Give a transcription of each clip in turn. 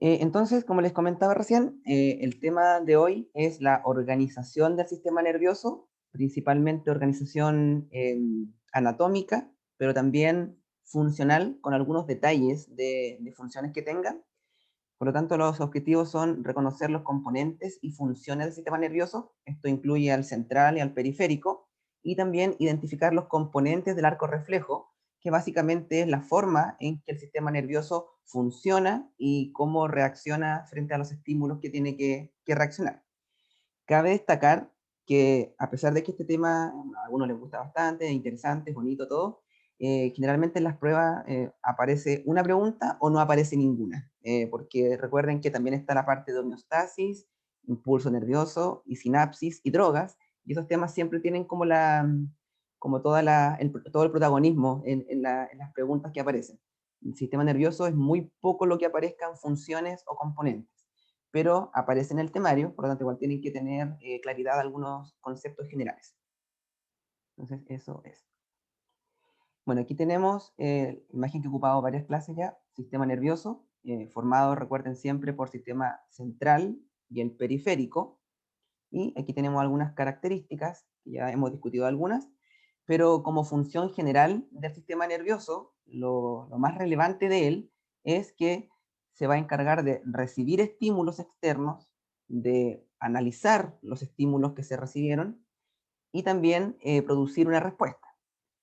Entonces, como les comentaba recién, el tema de hoy es la organización del sistema nervioso, principalmente organización anatómica, pero también funcional, con algunos detalles de funciones que tenga. Por lo tanto, los objetivos son reconocer los componentes y funciones del sistema nervioso. Esto incluye al central y al periférico, y también identificar los componentes del arco reflejo, que básicamente es la forma en que el sistema nervioso funciona y cómo reacciona frente a los estímulos que tiene que reaccionar. Cabe destacar que, a pesar de que este tema a algunos les gusta bastante, es interesante, es bonito todo, generalmente en las pruebas aparece una pregunta o no aparece ninguna, porque recuerden que también está la parte de homeostasis, impulso nervioso y sinapsis y drogas, y esos temas siempre tienen como como todo el protagonismo en las preguntas que aparecen. El sistema nervioso es muy poco lo que aparezcan funciones o componentes, pero aparece en el temario, por lo tanto igual tienen que tener claridad de algunos conceptos generales. Entonces, eso es. Bueno, aquí tenemos imagen que he ocupado varias clases ya, sistema nervioso, formado, recuerden siempre, por sistema central y el periférico, y aquí tenemos algunas características, que ya hemos discutido algunas, pero como función general del sistema nervioso, lo más relevante de él es que se va a encargar de recibir estímulos externos, de analizar los estímulos que se recibieron y también producir una respuesta.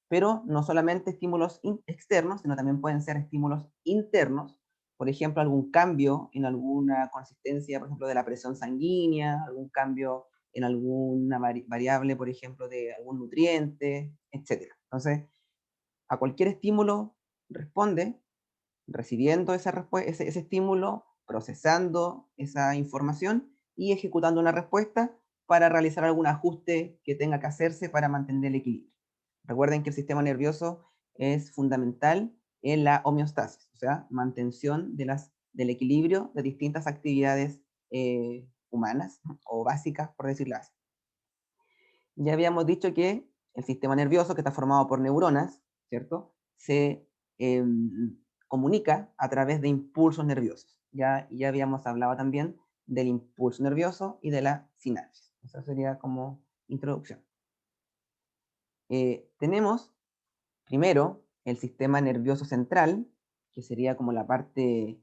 Pero no solamente estímulos externos, sino también pueden ser estímulos internos, por ejemplo, algún cambio en alguna consistencia, por ejemplo, de la presión sanguínea, algún cambio en alguna variable, por ejemplo, de algún nutriente, etc. Entonces, a cualquier estímulo responde recibiendo ese estímulo, procesando esa información y ejecutando una respuesta para realizar algún ajuste que tenga que hacerse para mantener el equilibrio. Recuerden que el sistema nervioso es fundamental en la homeostasis, o sea, mantención del equilibrio de distintas actividades humanas o básicas, por decirlo así. Ya habíamos dicho que el sistema nervioso, que está formado por neuronas, ¿cierto? Se comunica a través de impulsos nerviosos. Ya habíamos hablado también del impulso nervioso y de la sinapsis. Esa sería como introducción. Tenemos primero el sistema nervioso central, que sería como la parte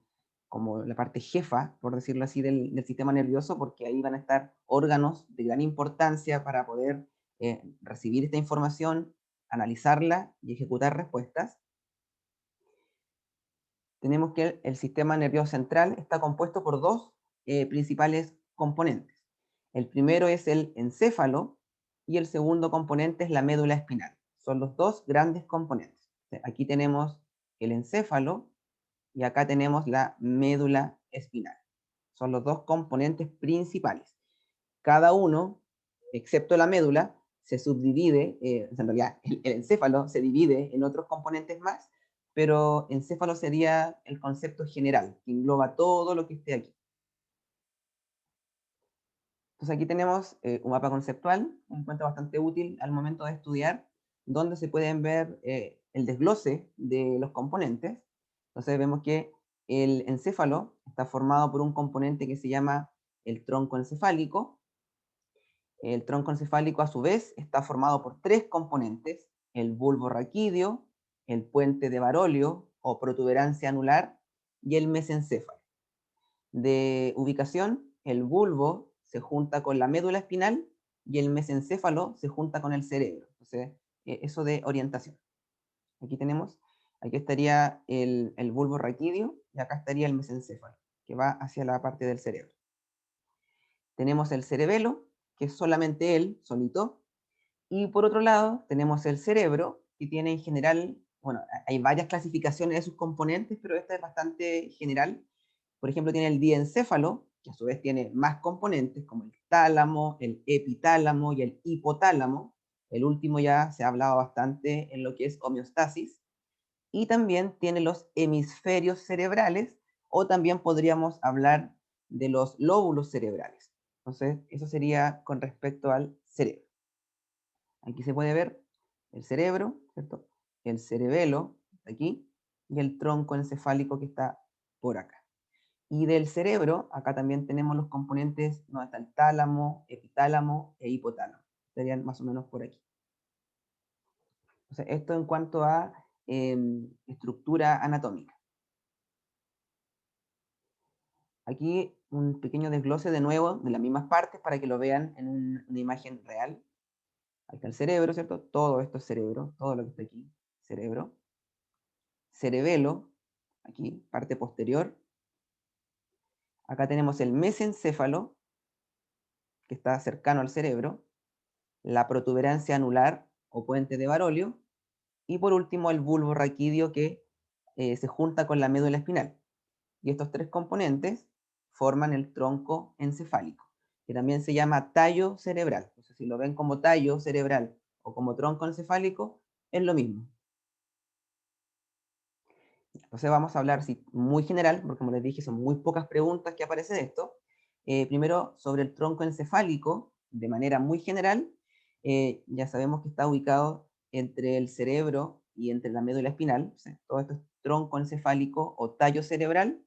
jefa, por decirlo así, del sistema nervioso, porque ahí van a estar órganos de gran importancia para poder recibir esta información, analizarla y ejecutar respuestas. Tenemos que el sistema nervioso central está compuesto por dos principales componentes. El primero es el encéfalo y el segundo componente es la médula espinal. Son los dos grandes componentes. Aquí tenemos el encéfalo y acá tenemos la médula espinal. Son los dos componentes principales. Cada uno, excepto la médula, se subdivide, en realidad el encéfalo se divide en otros componentes más, pero encéfalo sería el concepto general, que engloba todo lo que esté aquí. Entonces aquí tenemos un mapa conceptual, un encuentro bastante útil al momento de estudiar, donde se pueden ver el desglose de los componentes. Entonces vemos que el encéfalo está formado por un componente que se llama el tronco encefálico. El tronco encefálico a su vez está formado por tres componentes: el bulbo raquídeo, el puente de Barolio o protuberancia anular y el mesencéfalo. De ubicación, el bulbo se junta con la médula espinal y el mesencéfalo se junta con el cerebro. Entonces, eso de orientación. Aquí tenemos, aquí estaría el bulbo raquídeo y acá estaría el mesencéfalo, que va hacia la parte del cerebro. Tenemos el cerebelo, que es solamente él, solito, y por otro lado tenemos el cerebro, que tiene en general, bueno, hay varias clasificaciones de sus componentes, pero esta es bastante general. Por ejemplo, tiene el diencéfalo, que a su vez tiene más componentes, como el tálamo, el epitálamo y el hipotálamo. El último ya se ha hablado bastante en lo que es homeostasis. Y también tiene los hemisferios cerebrales, o también podríamos hablar de los lóbulos cerebrales. Entonces, eso sería con respecto al cerebro. Aquí se puede ver el cerebro, ¿cierto? El cerebelo, aquí, y el tronco encefálico que está por acá. Y del cerebro, acá también tenemos los componentes, donde está el tálamo, epitálamo e hipotálamo. Estarían más o menos por aquí. Entonces, esto en cuanto a estructura anatómica. Aquí un pequeño desglose de nuevo de las mismas partes para que lo vean en una imagen real. Ahí está el cerebro, ¿cierto? Todo esto es cerebro, todo lo que está aquí, cerebro. Cerebelo, aquí, parte posterior. Acá tenemos el mesencéfalo, que está cercano al cerebro, la protuberancia anular o puente de Barolio, y por último el bulbo raquídeo que se junta con la médula espinal. Y estos tres componentes forman el tronco encefálico, que también se llama tallo cerebral. Entonces, si lo ven como tallo cerebral o como tronco encefálico, es lo mismo. Entonces vamos a hablar muy general, porque como les dije, son muy pocas preguntas que aparecen de esto. Primero, sobre el tronco encefálico, de manera muy general, ya sabemos que está ubicado entre el cerebro y entre la médula espinal. O sea, todo esto es tronco encefálico o tallo cerebral.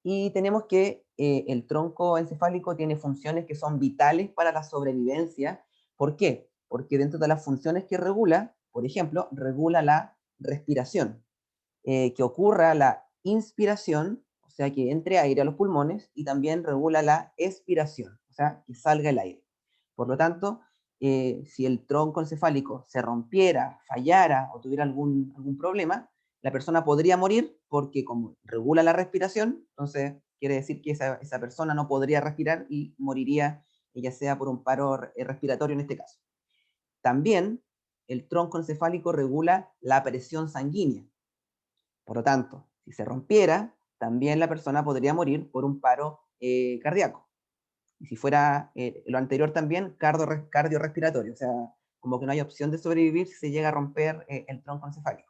Y tenemos que el tronco encefálico tiene funciones que son vitales para la sobrevivencia. ¿Por qué? Porque dentro de las funciones que regula, por ejemplo, regula la respiración, que ocurra la inspiración, o sea, que entre aire a los pulmones, y también regula la expiración, o sea, que salga el aire. Por lo tanto, si el tronco encefálico se rompiera, fallara o tuviera algún problema, la persona podría morir porque como regula la respiración, entonces quiere decir que esa persona no podría respirar y moriría, ya sea por un paro respiratorio en este caso. También el tronco encefálico regula la presión sanguínea. Por lo tanto, si se rompiera, también la persona podría morir por un paro cardíaco. Y si fuera lo anterior también, cardiorrespiratorio. O sea, como que no hay opción de sobrevivir si se llega a romper el tronco encefálico.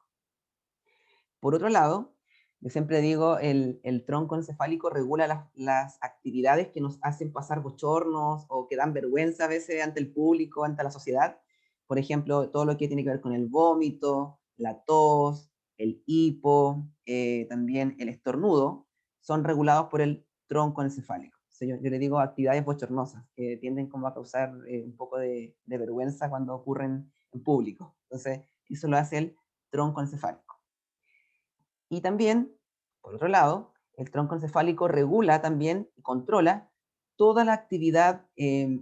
Por otro lado, yo siempre digo, el tronco encefálico regula las actividades que nos hacen pasar bochornos o que dan vergüenza a veces ante el público, ante la sociedad. Por ejemplo, todo lo que tiene que ver con el vómito, la tos, el hipo, también el estornudo, son regulados por el tronco encefálico. O sea, yo le digo actividades bochornosas, que tienden como a causar un poco de vergüenza cuando ocurren en público. Entonces, eso lo hace el tronco encefálico. Y también, por otro lado, el tronco encefálico regula también y controla toda la actividad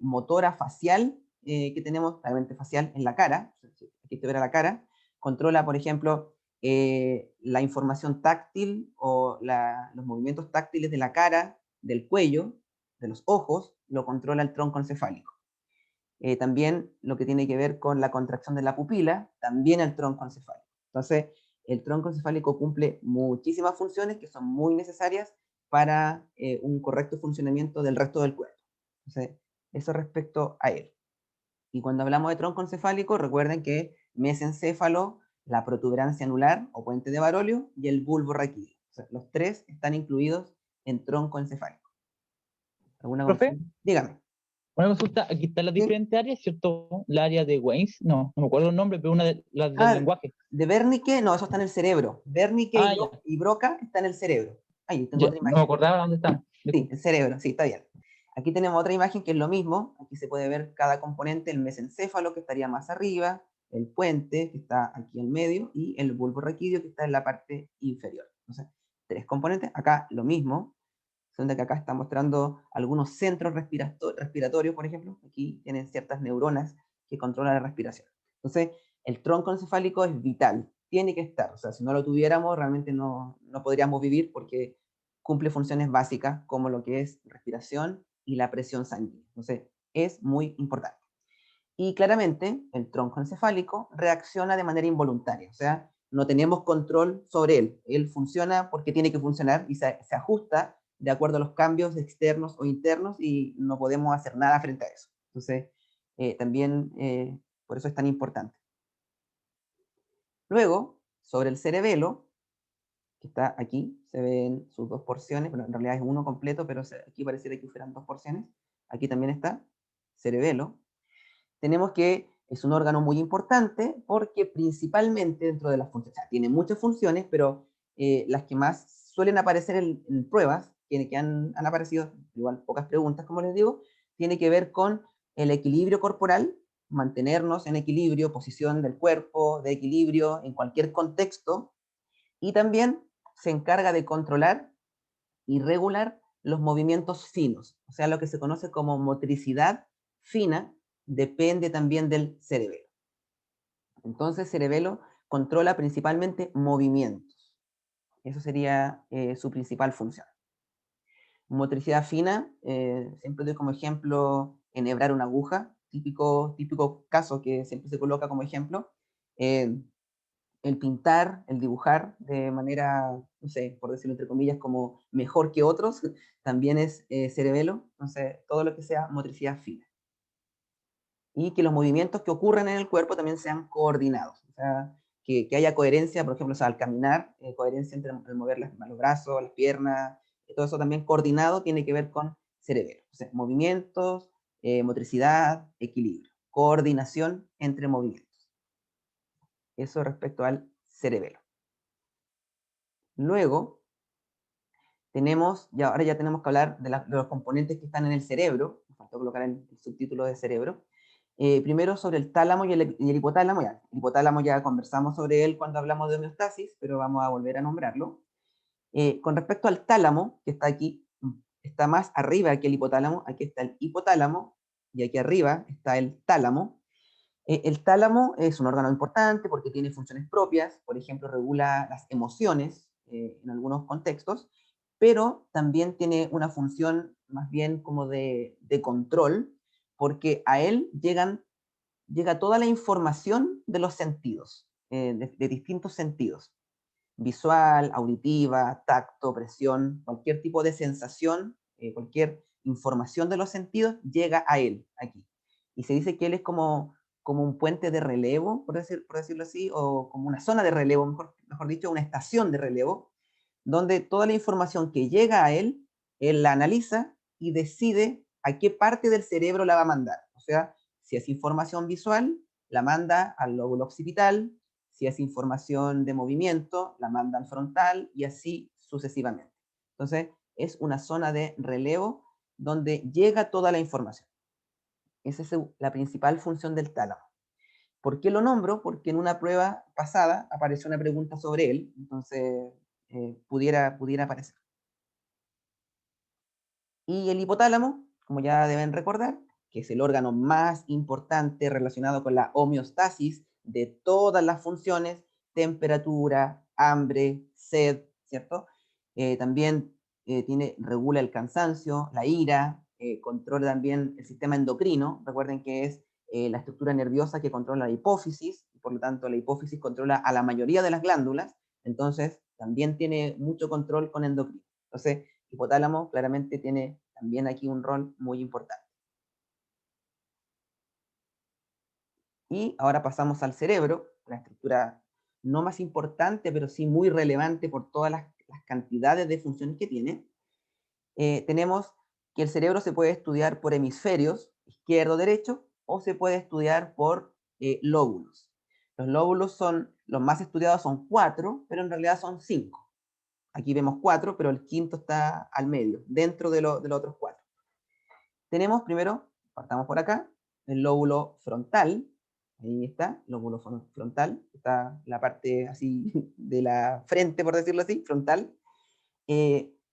motora facial que tenemos, la mente facial en la cara, aquí te verá la cara, controla, por ejemplo, la información táctil o los movimientos táctiles de la cara, del cuello, de los ojos, lo controla el tronco encefálico. También lo que tiene que ver con la contracción de la pupila, también el tronco encefálico. Entonces, el tronco encefálico cumple muchísimas funciones que son muy necesarias para un correcto funcionamiento del resto del cuerpo. Entonces, eso respecto a él. Y cuando hablamos de tronco encefálico, recuerden que mesencéfalo, la protuberancia anular o puente de Barolio y el bulbo raquídeo. O sea, los tres están incluidos en tronco encefálico. ¿Alguna Profe, consulta? Dígame. una consulta, aquí están las ¿Sí? diferentes áreas, ¿cierto? La área de Weiss, no me acuerdo el nombre, pero una de las del Ah, lenguaje. de Wernicke, no, eso está en el cerebro. Wernicke Ah, ya, y Broca está en el cerebro. Ahí tengo ya, otra no me imagen. acordaba dónde están. Sí, Disculpe. el cerebro, sí, está bien. Aquí tenemos otra imagen que es lo mismo. Aquí se puede ver cada componente, el mesencéfalo que estaría más arriba, el puente que está aquí en medio y el bulbo raquídeo que está en la parte inferior. Entonces, tres componentes. Acá lo mismo, donde acá está mostrando algunos centros respiratorios, por ejemplo. Aquí tienen ciertas neuronas que controlan la respiración. Entonces, el tronco encefálico es vital, tiene que estar. O sea, si no lo tuviéramos, realmente no podríamos vivir porque cumple funciones básicas como lo que es respiración y la presión sanguínea. Entonces, es muy importante. Y claramente, el tronco encefálico reacciona de manera involuntaria, o sea, no tenemos control sobre él. Él funciona porque tiene que funcionar y se ajusta de acuerdo a los cambios externos o internos y no podemos hacer nada frente a eso. Entonces, también por eso es tan importante. Luego, sobre el cerebelo, que está aquí, se ven sus dos porciones, bueno, en realidad es uno completo, pero aquí pareciera que fueran dos porciones. Aquí también está cerebelo. Tenemos que es un órgano muy importante porque principalmente dentro de las funciones, o sea, tiene muchas funciones, pero las que más suelen aparecer en pruebas que han aparecido, igual pocas preguntas, como les digo, tiene que ver con el equilibrio corporal, mantenernos en equilibrio, posición del cuerpo, de equilibrio en cualquier contexto, y también se encarga de controlar y regular los movimientos finos, o sea, lo que se conoce como motricidad fina, depende también del cerebelo. Entonces, cerebelo controla principalmente movimientos. Eso sería su principal función. Motricidad fina, siempre doy como ejemplo enhebrar una aguja, típico caso que siempre se coloca como ejemplo. Eh, el pintar, el dibujar de manera, no sé, por decirlo entre comillas, como mejor que otros, también es cerebelo. Entonces, todo lo que sea motricidad fina. Y que los movimientos que ocurren en el cuerpo también sean coordinados. O sea, que haya coherencia, por ejemplo, o sea, al caminar, coherencia entre el mover los brazos, las piernas, todo eso también coordinado tiene que ver con cerebelo. O sea, movimientos, motricidad, equilibrio, coordinación entre movimientos. Eso respecto al cerebelo. Luego, ahora ya tenemos que hablar de los componentes que están en el cerebro. Me faltó colocar el subtítulo de cerebro. Primero sobre el tálamo y el hipotálamo. Ya. El hipotálamo ya conversamos sobre él cuando hablamos de homeostasis, pero vamos a volver a nombrarlo. Con respecto al tálamo, que está aquí, está más arriba que el hipotálamo. Aquí está el hipotálamo y aquí arriba está el tálamo. El tálamo es un órgano importante porque tiene funciones propias, por ejemplo, regula las emociones en algunos contextos, pero también tiene una función más bien como de control, porque a él llega toda la información de los sentidos, de distintos sentidos, visual, auditiva, tacto, presión, cualquier tipo de sensación, cualquier información de los sentidos llega a él aquí. Y se dice que él es como un puente de relevo, por decirlo así, o como una zona de relevo, mejor dicho, una estación de relevo, donde toda la información que llega a él la analiza y decide a qué parte del cerebro la va a mandar. O sea, si es información visual, la manda al lóbulo occipital; si es información de movimiento, la manda al frontal, y así sucesivamente. Entonces, es una zona de relevo donde llega toda la información. Esa es la principal función del tálamo. ¿Por qué lo nombro? Porque en una prueba pasada apareció una pregunta sobre él, entonces pudiera aparecer. Y el hipotálamo, como ya deben recordar, que es el órgano más importante relacionado con la homeostasis de todas las funciones: temperatura, hambre, sed, ¿cierto? También regula el cansancio, la ira, controla también el sistema endocrino. Recuerden que es la estructura nerviosa que controla la hipófisis, y por lo tanto la hipófisis controla a la mayoría de las glándulas, entonces también tiene mucho control con endocrino. Entonces, hipotálamo claramente tiene también aquí un rol muy importante. Y ahora pasamos al cerebro, la estructura no más importante, pero sí muy relevante por todas las cantidades de funciones que tiene. Tenemos que el cerebro se puede estudiar por hemisferios, izquierdo, derecho, o se puede estudiar por lóbulos. Los lóbulos los más estudiados son 4, pero en realidad son 5. Aquí vemos 4, pero el quinto está al medio, dentro de los otros 4. Tenemos primero, partamos por acá, el lóbulo frontal. Ahí está, lóbulo frontal. Está la parte así de la frente, por decirlo así, frontal.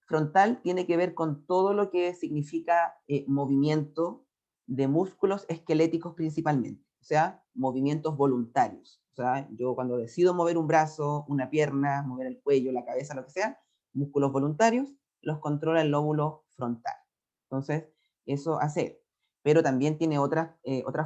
Frontal tiene que ver con todo lo que significa movimiento de músculos esqueléticos principalmente. O sea, movimientos voluntarios. O sea, yo cuando decido mover un brazo, una pierna, mover el cuello, la cabeza, lo que sea, músculos voluntarios, los controla el lóbulo frontal. Entonces, eso hace. Pero también tiene otras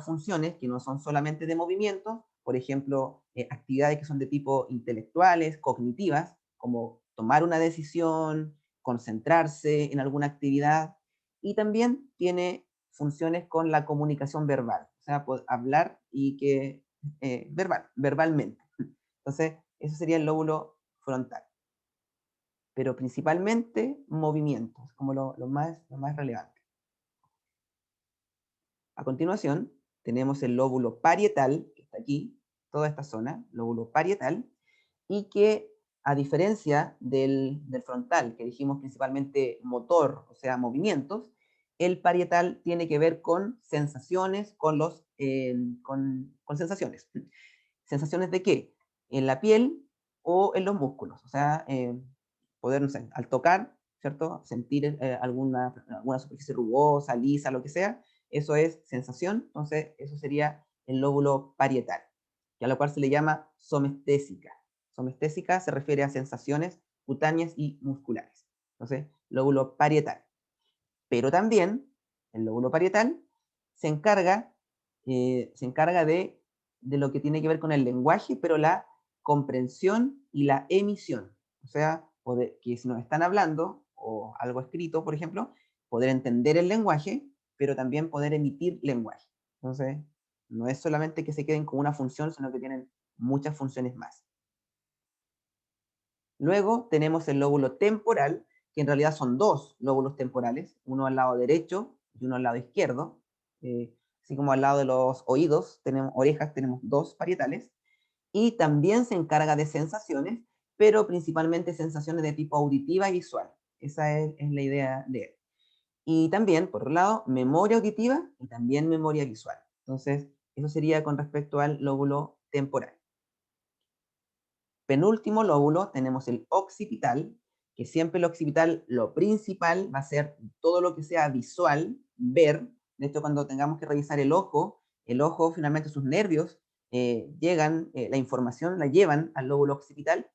funciones que no son solamente de movimiento, por ejemplo, actividades que son de tipo intelectuales, cognitivas, como tomar una decisión, concentrarse en alguna actividad, y también tiene funciones con la comunicación verbal, o sea, hablar y que verbalmente. Entonces, eso sería el lóbulo frontal. Pero principalmente movimientos, como lo más relevante. A continuación, tenemos el lóbulo parietal, que está aquí, toda esta zona, lóbulo parietal, y que a diferencia del frontal, que dijimos principalmente motor, o sea, movimientos, el parietal tiene que ver con sensaciones, con sensaciones. ¿Sensaciones de qué? En la piel o en los músculos. O sea, poder, no sé, al tocar, ¿cierto? Sentir alguna superficie rugosa, lisa, lo que sea. Eso es sensación. Entonces, eso sería el lóbulo parietal, y a lo cual se le llama somestésica. Somestésica se refiere a sensaciones cutáneas y musculares. Entonces, lóbulo parietal. Pero también el lóbulo parietal se encarga, de lo que tiene que ver con el lenguaje, pero la comprensión y la emisión. O sea, que si nos están hablando, o algo escrito, por ejemplo, poder entender el lenguaje, pero también poder emitir lenguaje. Entonces, no es solamente que se queden con una función, sino que tienen muchas funciones más. Luego tenemos el lóbulo temporal, que en realidad son dos lóbulos temporales, uno al lado derecho y uno al lado izquierdo. Así como al lado de los oídos, tenemos orejas, tenemos dos parietales. Y también se encarga de sensaciones, pero principalmente sensaciones de tipo auditiva y visual. Esa es la idea de él. Y también, por otro lado, memoria auditiva y también memoria visual. Entonces, eso sería con respecto al lóbulo temporal. Penúltimo lóbulo tenemos el occipital, que siempre el occipital, lo principal va a ser todo lo que sea visual, ver. De hecho, cuando tengamos que revisar el ojo finalmente sus nervios la información la llevan al lóbulo occipital,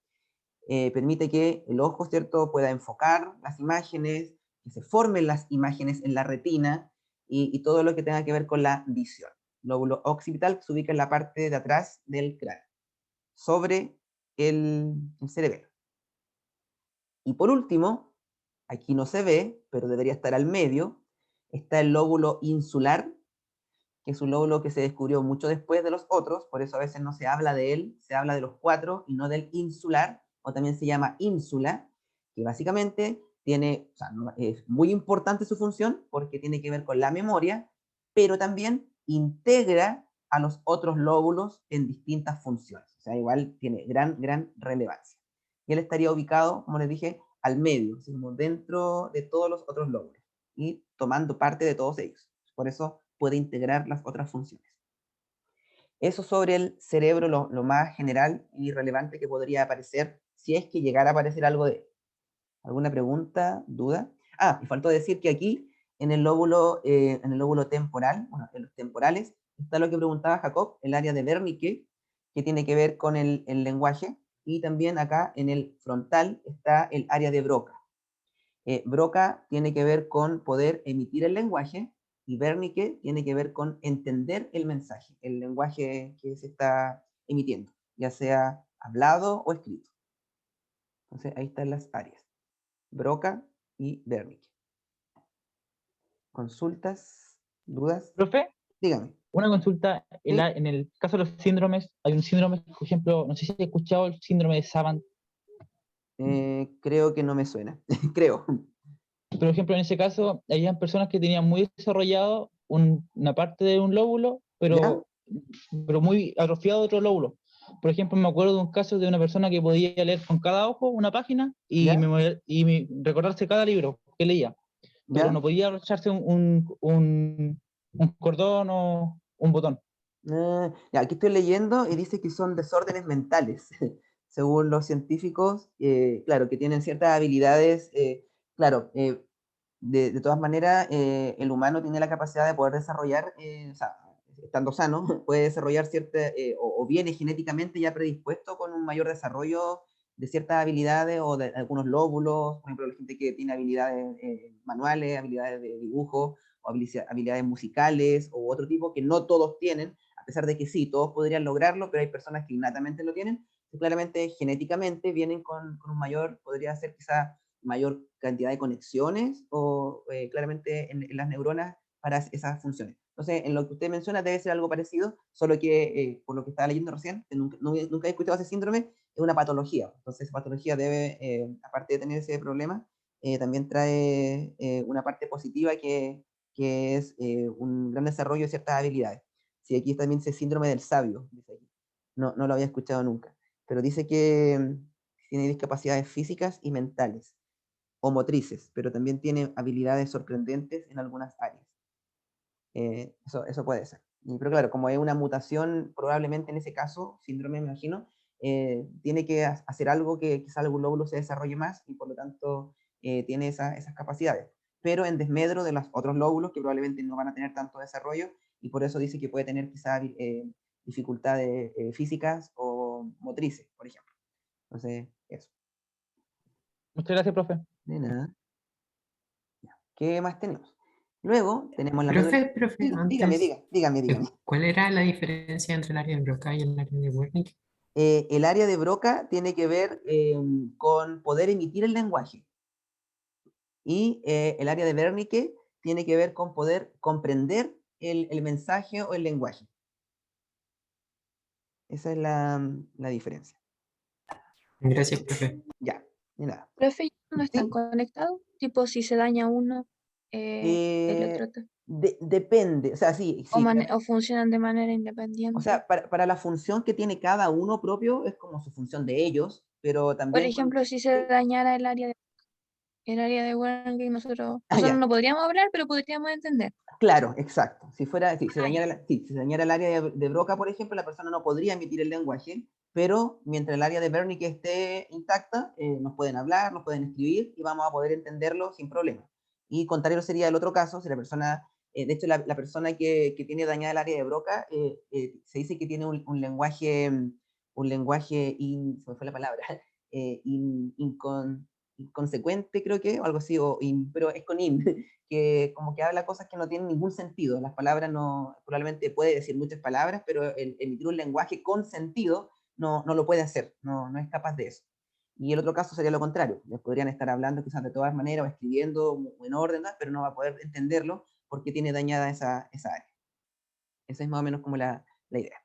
permite que el ojo, ¿cierto?, pueda enfocar las imágenes, que se formen las imágenes en la retina y todo lo que tenga que ver con la visión. Lóbulo occipital se ubica en la parte de atrás del cráneo, sobre el cerebelo. Y por último, aquí no se ve, pero debería estar al medio, está el lóbulo insular, que es un lóbulo que se descubrió mucho después de los otros, por eso a veces no se habla de él, se habla de los cuatro y no del insular, o también se llama ínsula, que básicamente tiene, o sea, es muy importante su función porque tiene que ver con la memoria, pero también integra a los otros lóbulos en distintas funciones. O sea, igual tiene gran relevancia. Y él estaría ubicado, como les dije, al medio, así como dentro de todos los otros lóbulos y tomando parte de todos ellos. Por eso puede integrar las otras funciones. Eso sobre el cerebro, lo más general y relevante que podría aparecer, si es que llegara a aparecer algo de él. ¿Alguna pregunta, duda? Ah, y faltó decir que aquí, en el lóbulo temporal, bueno, en los temporales, está lo que preguntaba Jacob, el área de Wernicke, que tiene que ver con el lenguaje, y también acá en el frontal está el área de Broca. Broca tiene que ver con poder emitir el lenguaje, y Wernicke tiene que ver con entender el mensaje, el lenguaje que se está emitiendo, ya sea hablado o escrito. Entonces ahí están las áreas. Broca y Wernicke. ¿Consultas? ¿Dudas? Profe, Dígame. una consulta. ¿Sí? En el caso de los síndromes, hay un síndrome, por ejemplo, no sé si has escuchado el síndrome de Savant. Creo que no me suena. Creo. Por ejemplo, en ese caso, habían personas que tenían muy desarrollado una parte de un lóbulo, ¿Ya? pero muy atrofiado otro lóbulo. Por ejemplo, me acuerdo de un caso de una persona que podía leer con cada ojo una página ¿Ya? recordarse cada libro que leía, pero ¿Ya? no podía abrocharse un cordón o un botón. Ya, aquí estoy leyendo y dice que son desórdenes mentales, según los científicos, claro, que tienen ciertas habilidades, claro, de todas maneras, el humano tiene la capacidad de poder desarrollar, o sea, estando sano, puede desarrollar cierta, o viene genéticamente ya predispuesto con un mayor desarrollo de ciertas habilidades o de algunos lóbulos, por ejemplo, la gente que tiene habilidades manuales, habilidades de dibujo, o habilidades musicales, o otro tipo que no todos tienen, a pesar de que sí, todos podrían lograrlo, pero hay personas que innatamente lo tienen, que claramente genéticamente vienen con un mayor, podría ser quizá mayor cantidad de conexiones o claramente en las neuronas para esas funciones. Entonces, en lo que usted menciona debe ser algo parecido, solo que por lo que estaba leyendo recién, que nunca he escuchado ese síndrome, es una patología. Entonces, esa patología debe, aparte de tener ese problema, también trae una parte positiva que es un gran desarrollo de ciertas habilidades. Sí, aquí también dice síndrome del sabio, dice aquí. No lo había escuchado nunca. Pero dice que tiene discapacidades físicas y mentales, o motrices, pero también tiene habilidades sorprendentes en algunas áreas. Eso puede ser. Pero claro, como es una mutación, probablemente en ese caso, síndrome, me imagino, tiene que hacer algo que quizá algún lóbulo se desarrolle más y por lo tanto tiene esas capacidades. Pero en desmedro de los otros lóbulos que probablemente no van a tener tanto desarrollo y por eso dice que puede tener quizá dificultades físicas o motrices, por ejemplo. Entonces, eso. Muchas gracias, profe. De nada. ¿Qué más tenemos? Luego tenemos la médula. Profe, Dígame, antes, dígame. ¿cuál era la diferencia entre el área de Broca y el área de Wernicke? El área de Broca tiene que ver con poder emitir el lenguaje y el área de Wernicke tiene que ver con poder comprender el mensaje o el lenguaje. Esa es la diferencia. Gracias, profe. Ya, de nada. Profe, ¿no están ¿Sí? conectados? Tipo, si se daña uno, el Eh, otro, depende, o sea, sí, o, sí, o funcionan de manera o independiente. sea, para la función que tiene cada uno propio es como su función de ellos, pero Por también ejemplo, si se ¿sí? dañara el área de Wernicke, Ah, nosotros ya. no podríamos hablar, pero podríamos entender. Claro, exacto. Si fuera, si se Ah, ya. dañara, si se dañara el área de Broca, por ejemplo, la persona no podría emitir el lenguaje, pero mientras el área de Wernicke esté intacta, nos pueden hablar, nos pueden escribir y vamos a poder entenderlo sin problema. Y contrario sería el otro caso, si la persona, de hecho, la persona que tiene dañada el área de Broca, se dice que tiene un lenguaje, se me fue la palabra, inconsecuente, creo que, o algo así, pero es con que como que habla cosas que no tienen ningún sentido. Las palabras no, probablemente puede decir muchas palabras, pero emitir un lenguaje con sentido no lo puede hacer, no es capaz de eso. Y el otro caso sería lo contrario, podrían estar hablando quizás de todas maneras o escribiendo en orden, ¿no? Pero no va a poder entenderlo porque tiene dañada esa área. Esa es más o menos como la idea.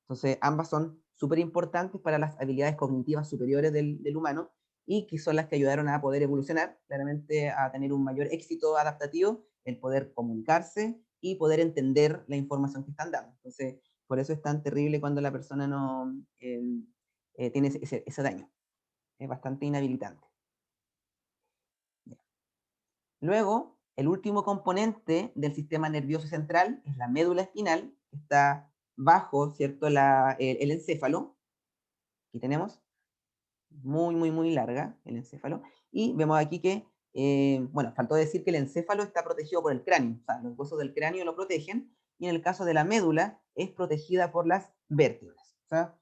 Entonces, ambas son súper importantes para las habilidades cognitivas superiores del humano y que son las que ayudaron a poder evolucionar, claramente a tener un mayor éxito adaptativo, el poder comunicarse y poder entender la información que están dando. Entonces, por eso es tan terrible cuando la persona no tiene ese daño. Es bastante inhabilitante. Luego, el último componente del sistema nervioso central es la médula espinal, que está bajo, ¿cierto?, el encéfalo. Aquí tenemos, muy larga el encéfalo. Y vemos aquí que, bueno, faltó decir que el encéfalo está protegido por el cráneo, o sea, los huesos del cráneo lo protegen, y en el caso de la médula es protegida por las vértebras. O sea,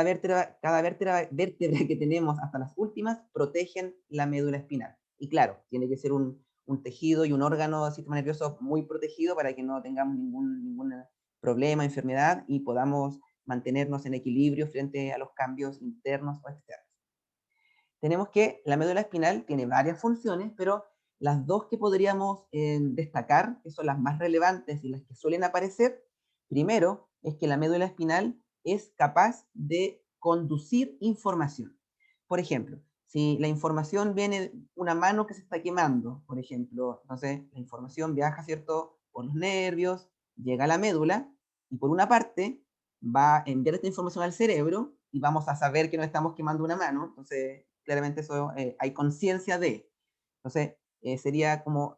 vértebra que tenemos hasta las últimas protegen la médula espinal. Y claro, tiene que ser un tejido y un órgano del sistema nervioso muy protegido para que no tengamos ningún problema, enfermedad y podamos mantenernos en equilibrio frente a los cambios internos o externos. Tenemos que la médula espinal tiene varias funciones, pero las dos que podríamos destacar, que son las más relevantes y las que suelen aparecer, primero es que la médula espinal es capaz de conducir información. Por ejemplo, si la información viene de una mano que se está quemando, por ejemplo, entonces la información viaja, ¿cierto?, por los nervios, llega a la médula y por una parte va a enviar esta información al cerebro y vamos a saber que no estamos quemando una mano, entonces claramente eso hay conciencia de. Entonces, sería como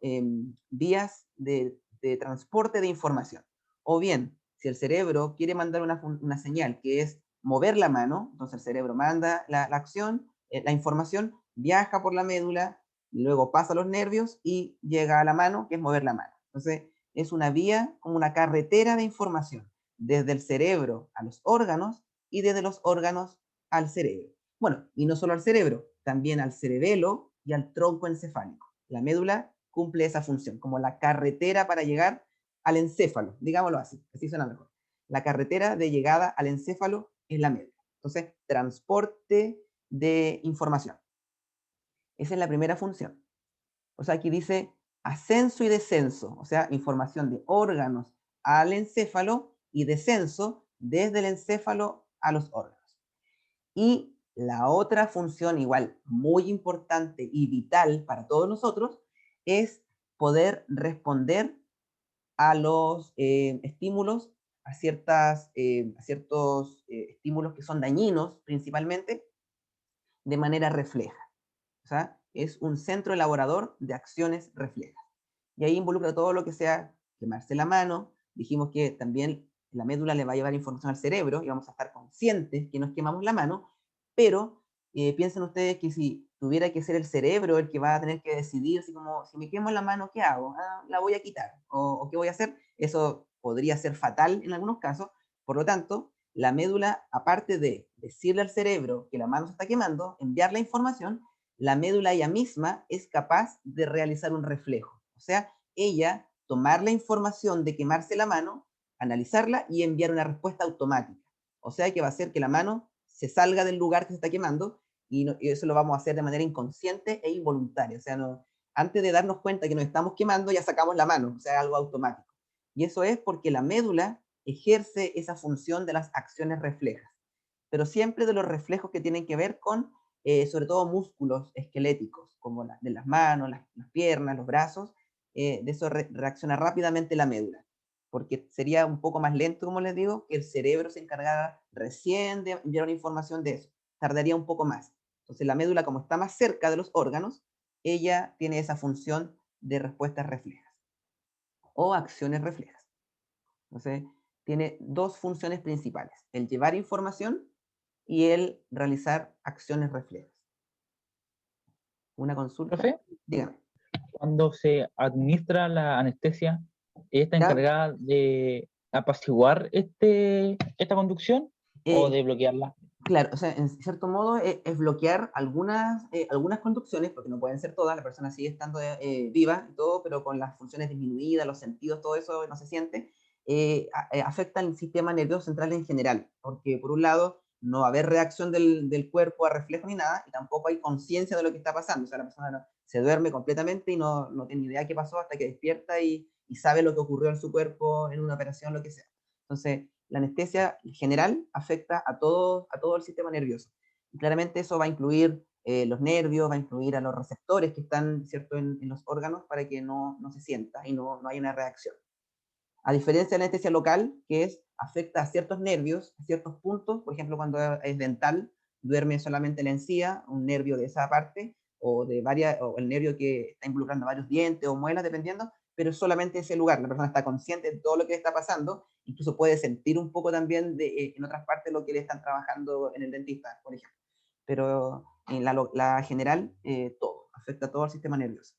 vías de transporte de información. O bien, si el cerebro quiere mandar una señal que es mover la mano, entonces el cerebro manda la acción, la información viaja por la médula, luego pasa a los nervios y llega a la mano, que es mover la mano. Entonces, es una vía como una carretera de información, desde el cerebro a los órganos y desde los órganos al cerebro. Bueno, y no solo al cerebro, también al cerebelo y al tronco encefálico. La médula cumple esa función, como la carretera para llegar al encéfalo, digámoslo así suena mejor. La carretera de llegada al encéfalo es la médula. Entonces, transporte de información. Esa es la primera función. O sea, aquí dice ascenso y descenso, o sea, información de órganos al encéfalo y descenso desde el encéfalo a los órganos. Y la otra función igual muy importante y vital para todos nosotros es poder responder a los estímulos, a ciertos estímulos que son dañinos principalmente, de manera refleja. O sea, es un centro elaborador de acciones reflejas. Y ahí involucra todo lo que sea quemarse la mano. Dijimos que también la médula le va a llevar información al cerebro y vamos a estar conscientes que nos quemamos la mano, pero piensen ustedes que si tuviera que ser el cerebro el que va a tener que decidir, así como, si me quemo la mano, ¿qué hago? Ah, la voy a quitar. O ¿qué voy a hacer? Eso podría ser fatal en algunos casos. Por lo tanto, la médula, aparte de decirle al cerebro que la mano se está quemando, enviar la información, la médula ella misma es capaz de realizar un reflejo. O sea, ella tomar la información de quemarse la mano, analizarla y enviar una respuesta automática. O sea, que va a hacer que la mano se salga del lugar que se está quemando y eso lo vamos a hacer de manera inconsciente e involuntaria. O sea, no, antes de darnos cuenta que nos estamos quemando, ya sacamos la mano, o sea, algo automático. Y eso es porque la médula ejerce esa función de las acciones reflejas, pero siempre de los reflejos que tienen que ver con, sobre todo, músculos esqueléticos, como de las manos, las piernas, los brazos. De eso reacciona rápidamente la médula, porque sería un poco más lento, como les digo, que el cerebro se encargara recién de enviar una información de eso. Tardaría un poco más. Entonces la médula, como está más cerca de los órganos, ella tiene esa función de respuestas reflejas o acciones reflejas. Entonces, tiene dos funciones principales: el llevar información y el realizar acciones reflejas. Una consulta. Profe, Dígame. cuando se administra la anestesia, ¿ella está ¿Ya? encargada de apaciguar esta conducción o Eh, de bloquearla? claro, o sea, en cierto modo es bloquear algunas conducciones, porque no pueden ser todas, la persona sigue estando viva y todo, pero con las funciones disminuidas, los sentidos, todo eso no se siente. Afecta al sistema nervioso central en general, porque por un lado no va a haber reacción del cuerpo a reflejo ni nada, y tampoco hay conciencia de lo que está pasando. O sea, la persona se duerme completamente y no tiene idea qué pasó hasta que despierta y sabe lo que ocurrió en su cuerpo en una operación, lo que sea. Entonces, la anestesia general afecta a todo el sistema nervioso. Y claramente eso va a incluir los nervios, va a incluir a los receptores que están, ¿cierto?, en los órganos, para que no se sienta y no haya una reacción. A diferencia de la anestesia local, que afecta a ciertos nervios, a ciertos puntos. Por ejemplo, cuando es dental, duerme solamente la encía, un nervio de esa parte, o el nervio que está involucrando varios dientes o muelas, dependiendo, pero solamente ese lugar. La persona está consciente de todo lo que le está pasando, incluso puede sentir un poco también en otras partes lo que le están trabajando en el dentista, por ejemplo. Pero en la general, todo, afecta a todo el sistema nervioso.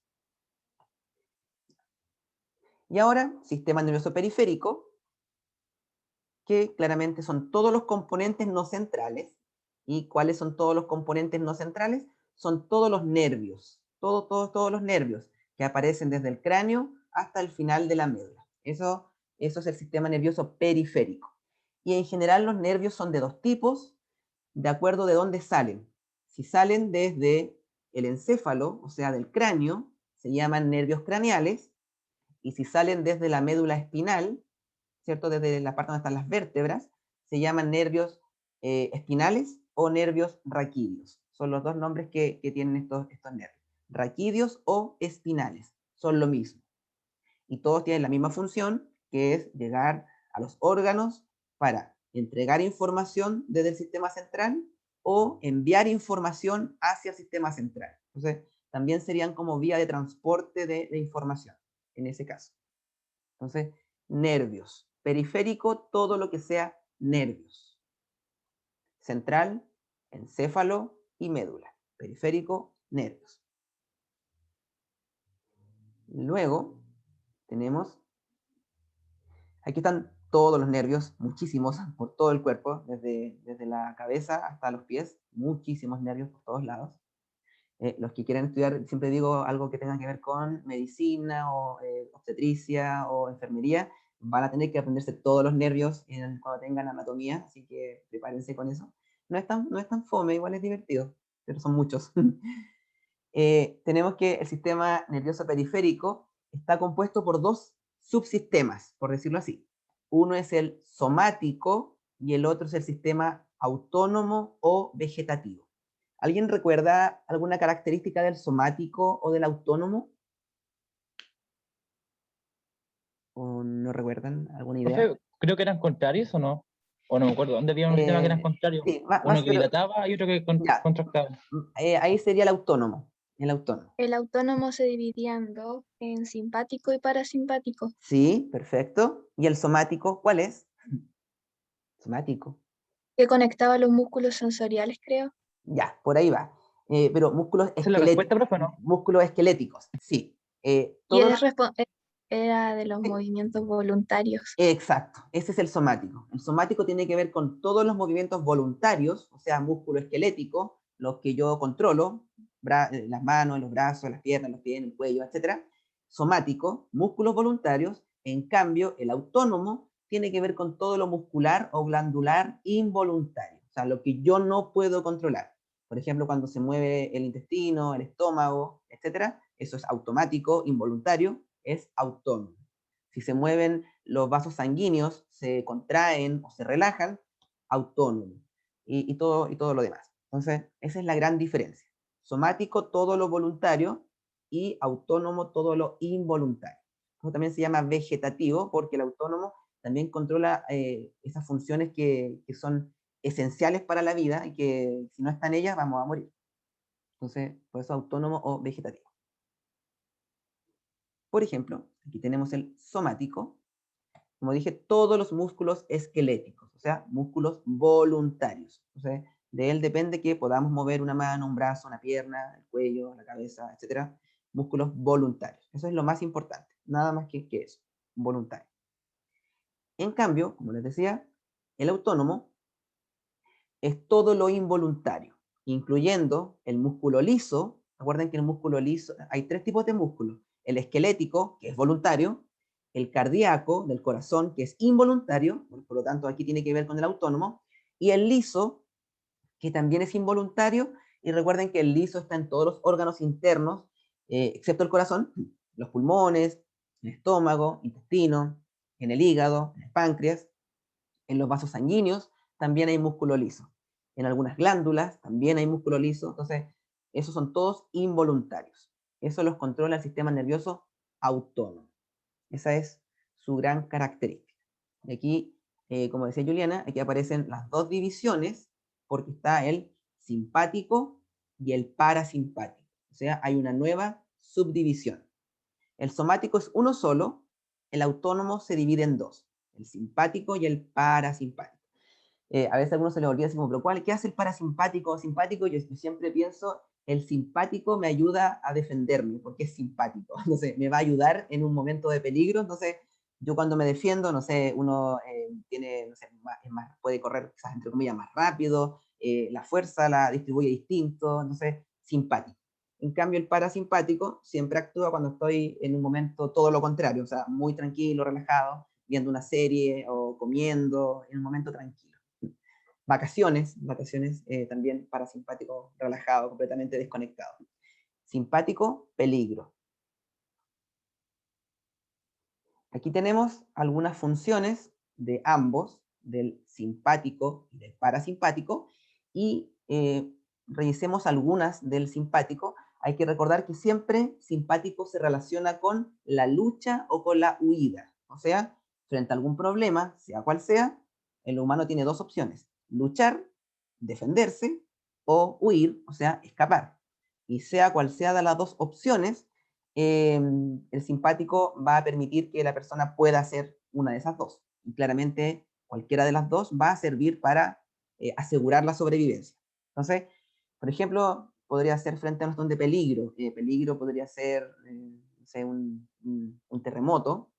Y ahora, sistema nervioso periférico, que claramente son todos los componentes no centrales. ¿Y cuáles son todos los componentes no centrales? Son todos los nervios, todos los nervios que aparecen desde el cráneo hasta el final de la médula. Eso es el sistema nervioso periférico. Y en general los nervios son de dos tipos, de acuerdo de dónde salen. Si salen desde el encéfalo, o sea, del cráneo, se llaman nervios craneales, y si salen desde la médula espinal, ¿cierto?, desde la parte donde están las vértebras, se llaman nervios espinales o nervios raquídeos. Son los dos nombres que tienen estos nervios. Raquídeos o espinales, son lo mismo. Y todos tienen la misma función, que es llegar a los órganos para entregar información desde el sistema central o enviar información hacia el sistema central. Entonces, también serían como vía de transporte de información, en ese caso. Entonces, nervios. Periférico, todo lo que sea nervios. Central, encéfalo y médula. Periférico, nervios. Luego tenemos, aquí están todos los nervios, muchísimos, por todo el cuerpo, desde la cabeza hasta los pies, muchísimos nervios por todos lados. Los que quieran estudiar, siempre digo algo que tenga que ver con medicina o obstetricia o enfermería, van a tener que aprenderse todos los nervios cuando tengan anatomía, así que prepárense con eso. No es tan fome, igual es divertido, pero son muchos. Tenemos que el sistema nervioso periférico está compuesto por dos subsistemas, por decirlo así. Uno es el somático y el otro es el sistema autónomo o vegetativo. ¿Alguien recuerda alguna característica del somático o del autónomo? ¿O no recuerdan alguna idea? Profe, creo que eran contrarios o no. O no me acuerdo, ¿dónde había un sistema que eran contrarios? Sí, Uno que dilataba y otro que ya, contractaba. ahí sería el autónomo. El autónomo. El autónomo se dividía en dos, en simpático y parasimpático. Sí, perfecto. ¿Y el somático cuál es? Somático. Que conectaba los músculos sensoriales, creo. Ya, por ahí va. Pero ¿Esa es la respuesta, profe, o no? músculos esqueléticos, sí. Y Todo él era de los movimientos voluntarios. exacto, ese es el somático. El somático tiene que ver con todos los movimientos voluntarios, o sea, músculo esquelético, los que yo controlo, las manos, los brazos, las piernas, los pies, el cuello, etc. Somático, músculos voluntarios. En cambio, el autónomo tiene que ver con todo lo muscular o glandular involuntario, o sea, lo que yo no puedo controlar. Por ejemplo, cuando se mueve el intestino, el estómago, etc., eso es automático, involuntario, es autónomo. Si se mueven los vasos sanguíneos, se contraen o se relajan, autónomo. Y todo lo demás. Entonces, esa es la gran diferencia. Somático, todo lo voluntario, y autónomo, todo lo involuntario. Eso también se llama vegetativo, porque el autónomo también controla esas funciones que son esenciales para la vida y que si no están ellas vamos a morir. Entonces, por eso autónomo o vegetativo. Por ejemplo, aquí tenemos el somático. Como dije, todos los músculos esqueléticos, o sea, músculos voluntarios. Entonces, de él depende que podamos mover una mano, un brazo, una pierna, el cuello, la cabeza, etc. Músculos voluntarios. Eso es lo más importante. Nada más que eso, voluntario. En cambio, como les decía, el autónomo es todo lo involuntario, incluyendo el músculo liso. Recuerden que el músculo liso, hay tres tipos de músculos. El esquelético, que es voluntario, el cardíaco, del corazón, que es involuntario, por lo tanto aquí tiene que ver con el autónomo, y el liso, que también es involuntario, y recuerden que el liso está en todos los órganos internos, excepto el corazón, los pulmones, el estómago, intestino, en el hígado, en el páncreas, en los vasos sanguíneos también hay músculo liso. En algunas glándulas también hay músculo liso. Entonces, esos son todos involuntarios. Eso los controla el sistema nervioso autónomo. Esa es su gran característica. Y aquí, como decía Juliana, aquí aparecen las dos divisiones porque está el simpático y el parasimpático. O sea, hay una nueva subdivisión. El somático es uno solo, el autónomo se divide en dos, el simpático y el parasimpático. A veces a algunos se les olvida así como, pero ¿qué hace el parasimpático o simpático? Yo siempre pienso, el simpático me ayuda a defenderme, porque es simpático. Entonces, me va a ayudar en un momento de peligro. Entonces, yo cuando me defiendo, no sé, uno tiene, no sé, puede correr quizás entre comillas más rápido, la fuerza la distribuye distinto, entonces, simpático. En cambio, el parasimpático siempre actúa cuando estoy en un momento todo lo contrario, o sea, muy tranquilo, relajado, viendo una serie o comiendo, en un momento tranquilo. Vacaciones también parasimpático, relajado, completamente desconectado. Simpático, peligro. Aquí tenemos algunas funciones de ambos, del simpático y del parasimpático, y revisemos algunas del simpático. Hay que recordar que siempre simpático se relaciona con la lucha o con la huida. O sea, frente a algún problema, sea cual sea, el humano tiene dos opciones: luchar, defenderse, o huir, o sea, escapar. Y sea cual sea de las dos opciones, el simpático va a permitir que la persona pueda hacer una de esas dos. Y claramente cualquiera de las dos va a servir para asegurar la sobrevivencia. Entonces, por ejemplo, podría ser frente a una situación de peligro. Peligro podría ser no sé, un terremoto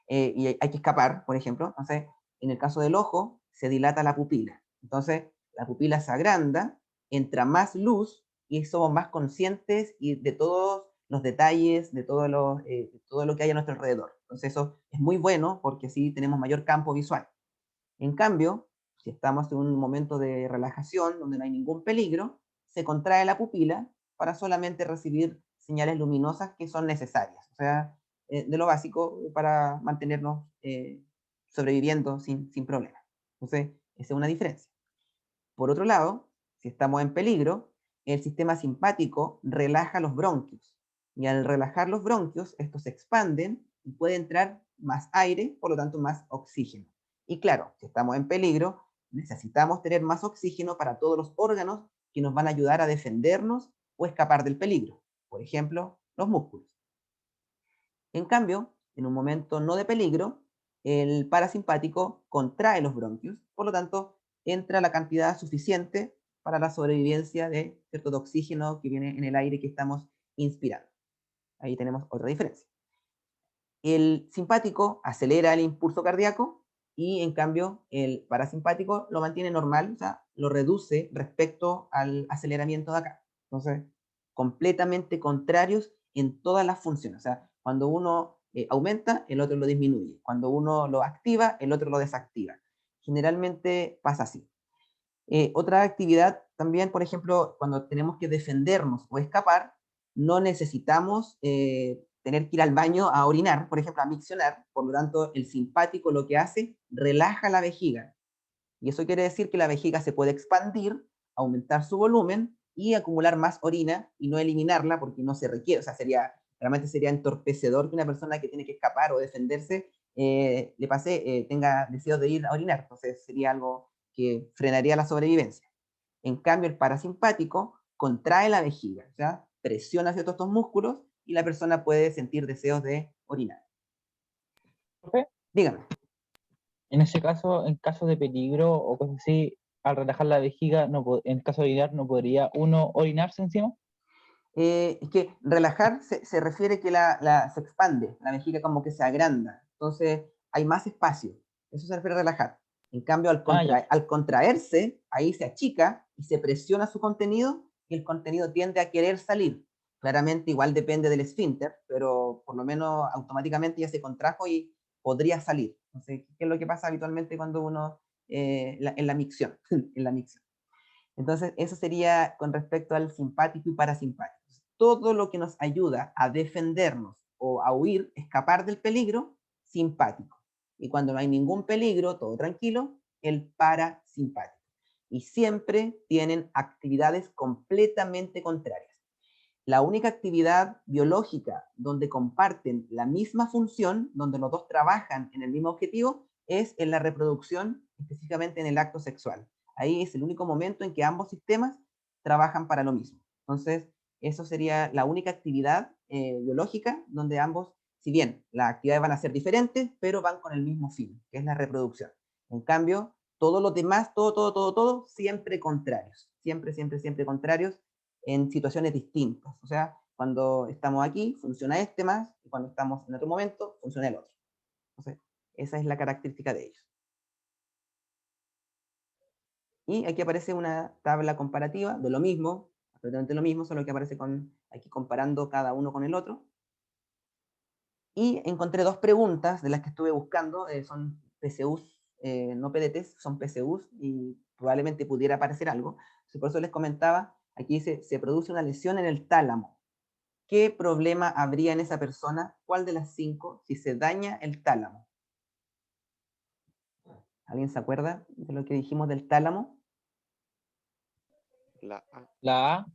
y hay que escapar, por ejemplo. Entonces, en el caso del ojo, se dilata la pupila. Entonces, la pupila se agranda, entra más luz y somos más conscientes y de todos los detalles, de todo lo que hay a nuestro alrededor. Entonces eso es muy bueno porque así tenemos mayor campo visual. En cambio, si estamos en un momento de relajación donde no hay ningún peligro, se contrae la pupila para solamente recibir señales luminosas que son necesarias. O sea, de lo básico para mantenernos sobreviviendo sin problemas. Entonces, esa es una diferencia. Por otro lado, si estamos en peligro, el sistema simpático relaja los bronquios. Y al relajar los bronquios, estos se expanden y puede entrar más aire, por lo tanto más oxígeno. Y claro, si estamos en peligro, necesitamos tener más oxígeno para todos los órganos que nos van a ayudar a defendernos o escapar del peligro. Por ejemplo, los músculos. En cambio, en un momento no de peligro, el parasimpático contrae los bronquios, por lo tanto, entra la cantidad suficiente para la sobrevivencia de cierto de oxígeno que viene en el aire que estamos inspirando. Ahí tenemos otra diferencia. El simpático acelera el impulso cardíaco y en cambio el parasimpático lo mantiene normal, o sea, lo reduce respecto al aceleramiento de acá. Entonces, completamente contrarios en todas las funciones. O sea, cuando uno aumenta, el otro lo disminuye. Cuando uno lo activa, el otro lo desactiva. Generalmente pasa así. Otra actividad también, por ejemplo, cuando tenemos que defendernos o escapar, no necesitamos tener que ir al baño a orinar, por ejemplo, a miccionar. Por lo tanto, el simpático lo que hace, relaja la vejiga. Y eso quiere decir que la vejiga se puede expandir, aumentar su volumen y acumular más orina y no eliminarla porque no se requiere. O sea, realmente sería entorpecedor que una persona que tiene que escapar o defenderse tenga deseos de ir a orinar. Entonces sería algo que frenaría la sobrevivencia. En cambio, el parasimpático contrae la vejiga, o sea, presiona ciertos estos músculos y la persona puede sentir deseos de orinar. Profe, Dígame. en ese caso, en caso de peligro o cosas así, al relajar la vejiga, en caso de orinar, ¿no podría uno orinarse encima? Es que relajar se refiere que se expande, la vejiga como que se agranda, entonces hay más espacio, eso se refiere a relajar. En cambio, Ya. al contraerse, ahí se achica y se presiona su contenido y el contenido tiende a querer salir. Claramente igual depende del esfínter, pero por lo menos automáticamente ya se contrajo y podría salir. Entonces, ¿qué es lo que pasa habitualmente cuando uno en la micción? En la micción. Entonces, eso sería con respecto al simpático y parasimpático. Todo lo que nos ayuda a defendernos o a huir, escapar del peligro, simpático. Y cuando no hay ningún peligro, todo tranquilo, el parasimpático. Y siempre tienen actividades completamente contrarias. La única actividad biológica donde comparten la misma función, donde los dos trabajan en el mismo objetivo, es en la reproducción, específicamente en el acto sexual. Ahí es el único momento en que ambos sistemas trabajan para lo mismo. Entonces, eso sería la única actividad biológica donde ambos, si bien las actividades van a ser diferentes, pero van con el mismo fin, que es la reproducción. En cambio, todos los demás, todo, siempre contrarios. Siempre contrarios en situaciones distintas. O sea, cuando estamos aquí, funciona este más, y cuando estamos en otro momento, funciona el otro. Entonces, esa es la característica de ellos. Y aquí aparece una tabla comparativa de lo mismo, absolutamente lo mismo, solo que aparece aquí comparando cada uno con el otro. Y encontré dos preguntas de las que estuve buscando, son PCUs, no PDTs, son PCUs, y probablemente pudiera aparecer algo. Por eso les comentaba, aquí dice, se produce una lesión en el tálamo. ¿Qué problema habría en esa persona? ¿Cuál de las 5 si se daña el tálamo? ¿Alguien se acuerda de lo que dijimos del tálamo? La A. La A.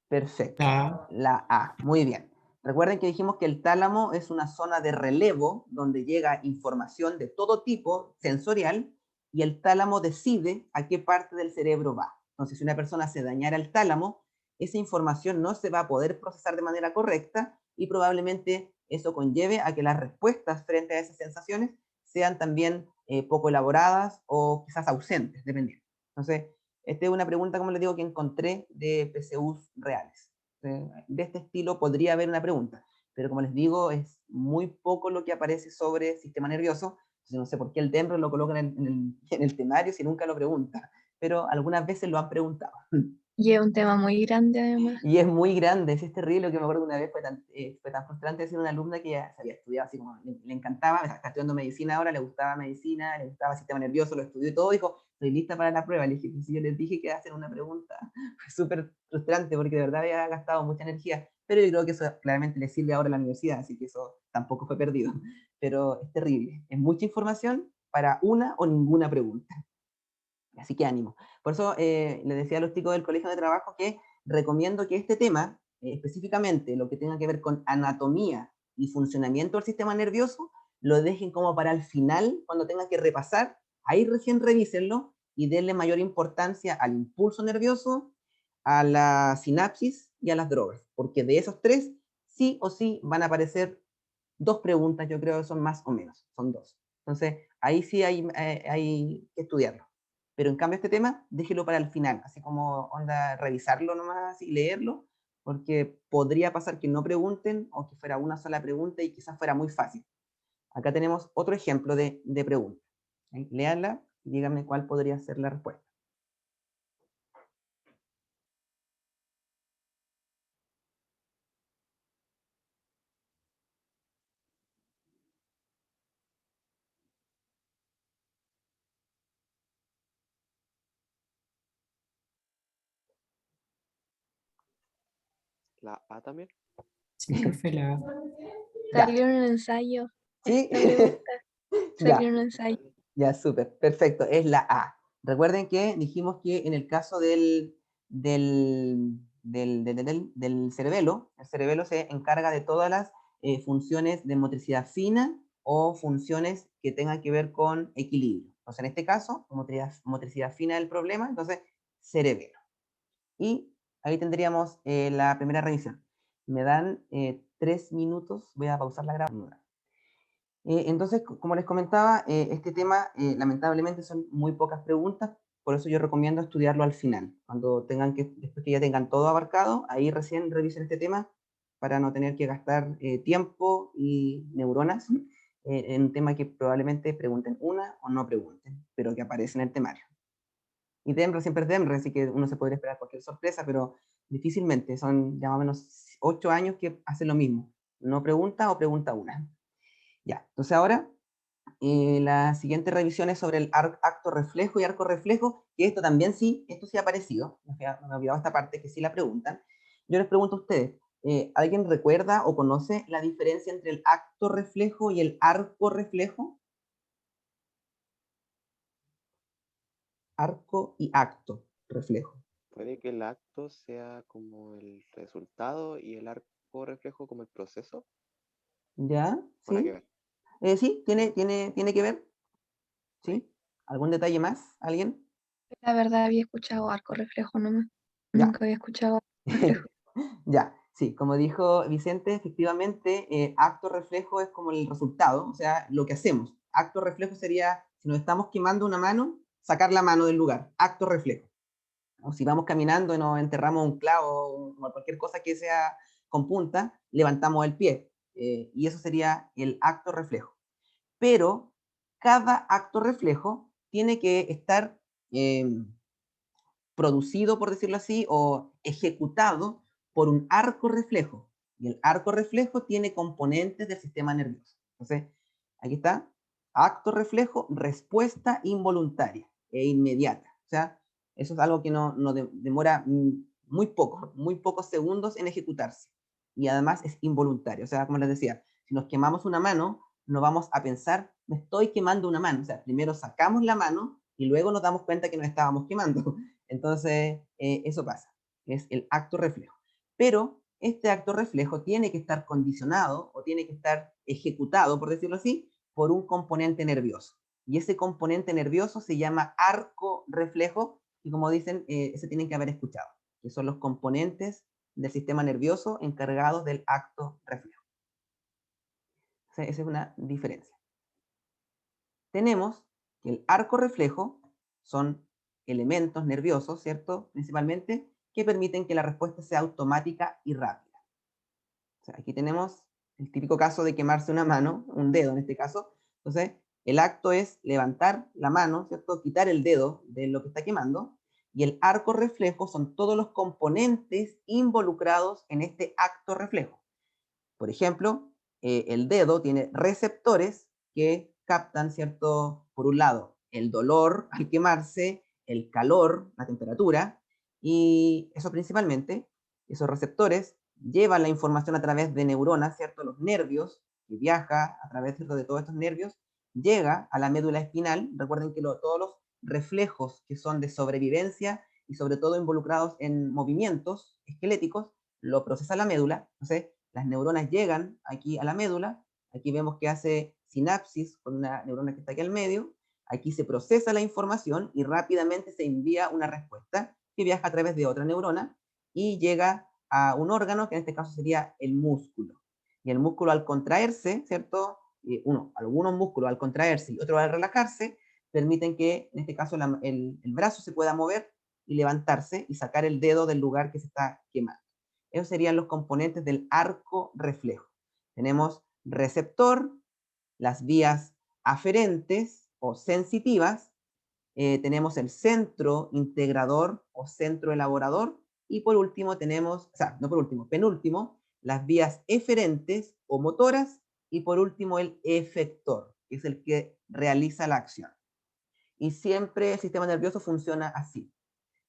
Perfecto. La La A. Muy bien. Recuerden que dijimos que el tálamo es una zona de relevo donde llega información de todo tipo sensorial y el tálamo decide a qué parte del cerebro va. Entonces, si una persona se dañara el tálamo, esa información no se va a poder procesar de manera correcta y probablemente eso conlleve a que las respuestas frente a esas sensaciones sean también poco elaboradas o quizás ausentes, dependiendo. Entonces, esta es una pregunta, como les digo, que encontré de PCUs reales. De este estilo podría haber una pregunta, pero como les digo, es muy poco lo que aparece sobre sistema nervioso. Entonces no sé por qué el DEMRO lo colocan en el temario si nunca lo pregunta, pero algunas veces lo han preguntado. Y es un tema muy grande además. Y es muy grande, es terrible, que me acuerdo que una vez fue tan frustrante decir una alumna que ya se había estudiado, así como le encantaba, está estudiando medicina ahora, le gustaba medicina, le gustaba el sistema nervioso, lo estudió y todo, dijo, estoy lista para la prueba. Le dije, pues si yo les dije que hacen una pregunta, fue súper frustrante porque de verdad había gastado mucha energía, pero yo creo que eso claramente le sirve ahora a la universidad, así que eso tampoco fue perdido, pero es terrible, es mucha información para una o ninguna pregunta. Así que ánimo. Por eso les decía a los chicos del colegio de trabajo que recomiendo que este tema, específicamente lo que tenga que ver con anatomía y funcionamiento del sistema nervioso, lo dejen como para el final, cuando tengan que repasar, ahí recién revísenlo y denle mayor importancia al impulso nervioso, a la sinapsis y a las drogas, porque de esos tres, sí o sí van a aparecer dos preguntas, yo creo que son más o menos, son dos. Entonces, ahí sí hay que estudiarlo. Pero en cambio este tema, déjelo para el final, así como onda revisarlo nomás y leerlo, porque podría pasar que no pregunten o que fuera una sola pregunta y quizás fuera muy fácil. Acá tenemos otro ejemplo de pregunta. Léanla y díganme cuál podría ser la respuesta. La A también. Sí, profe, la Ya. Salió en un ensayo. ¿Sí? Esta pregunta Ya. salió en un ensayo. Ya, súper, perfecto, es la A. Recuerden que dijimos que en el caso del cerebelo, el cerebelo se encarga de todas las funciones de motricidad fina o funciones que tengan que ver con equilibrio. Entonces, en este caso, motricidad fina del problema, entonces, cerebelo. Y ahí tendríamos la primera revisión. Me dan 3 minutos, voy a pausar la grabación. Entonces, como les comentaba, este tema lamentablemente son muy pocas preguntas, por eso yo recomiendo estudiarlo al final, cuando tengan después que ya tengan todo abarcado, ahí recién revisen este tema para no tener que gastar tiempo y neuronas en un tema que probablemente pregunten una o no pregunten, pero que aparece en el temario. Y DEMRE siempre es DEMRE, así que uno se podría esperar cualquier sorpresa, pero difícilmente, son ya más o menos 8 años que hacen lo mismo, no pregunta o pregunta una. Ya, entonces ahora la siguiente revisión es sobre el acto reflejo y arco reflejo, que esto también sí, esto sí ha aparecido, me he olvidado esta parte que sí la preguntan. Yo les pregunto a ustedes, ¿alguien recuerda o conoce la diferencia entre el acto reflejo y el arco reflejo? Arco y acto reflejo. Puede que el acto sea como el resultado y el arco reflejo como el proceso. ¿Ya? Para que ¿Sí? ver. Sí, tiene que ver. Ok. ¿Sí? ¿Algún detalle más? ¿Alguien? La verdad había escuchado arco reflejo nomás. Ya. Nunca había escuchado arco reflejo. Ya, sí, como dijo Vicente, efectivamente, acto reflejo es como el resultado, o sea, lo que hacemos. Acto reflejo sería, si nos estamos quemando una mano, sacar la mano del lugar, acto reflejo. O si vamos caminando y nos enterramos un clavo o cualquier cosa que sea con punta, levantamos el pie. Y eso sería el acto reflejo. Pero cada acto reflejo tiene que estar producido, por decirlo así, o ejecutado por un arco reflejo. Y el arco reflejo tiene componentes del sistema nervioso. Entonces, aquí está, acto reflejo, respuesta involuntaria e inmediata. O sea, eso es algo que no demora muy pocos segundos en ejecutarse. Y además es involuntario. O sea, como les decía, si nos quemamos una mano, no vamos a pensar, me estoy quemando una mano. O sea, primero sacamos la mano y luego nos damos cuenta que nos estábamos quemando. Entonces, eso pasa, es el acto reflejo. Pero este acto reflejo tiene que estar condicionado o tiene que estar ejecutado, por decirlo así, por un componente nervioso. Y ese componente nervioso se llama arco reflejo, y como dicen, ese tienen que haber escuchado, que son los componentes del sistema nervioso encargados del acto reflejo. O sea, esa es una diferencia. Tenemos que el arco reflejo son elementos nerviosos, ¿cierto? Principalmente, que permiten que la respuesta sea automática y rápida. O sea, aquí tenemos el típico caso de quemarse una mano, un dedo en este caso. Entonces, el acto es levantar la mano, ¿cierto? Quitar el dedo de lo que está quemando. Y el arco reflejo son todos los componentes involucrados en este acto reflejo. Por ejemplo, el dedo tiene receptores que captan, ¿cierto? Por un lado, el dolor al quemarse, el calor, la temperatura, y eso principalmente, esos receptores llevan la información a través de neuronas, ¿cierto? Los nervios, que viaja a través, ¿cierto?, de todos estos nervios, llega a la médula espinal. Recuerden que todos los reflejos que son de sobrevivencia y sobre todo involucrados en movimientos esqueléticos, lo procesa la médula. Entonces, las neuronas llegan aquí a la médula, aquí vemos que hace sinapsis con una neurona que está aquí al medio, Aquí se procesa la información y rápidamente se envía una respuesta que viaja a través de otra neurona y llega a un órgano que en este caso sería el músculo. Y el músculo al contraerse, ¿cierto? Algunos músculos al contraerse y otros al relajarse, permiten que en este caso el brazo se pueda mover y levantarse y sacar el dedo del lugar que se está quemando. Esos serían los componentes del arco reflejo. Tenemos receptor, las vías aferentes o sensitivas, tenemos el centro integrador o centro elaborador, y por último tenemos, o sea, no por último, penúltimo, las vías eferentes o motoras, y por último el efector, que es el que realiza la acción. Y siempre el sistema nervioso funciona así.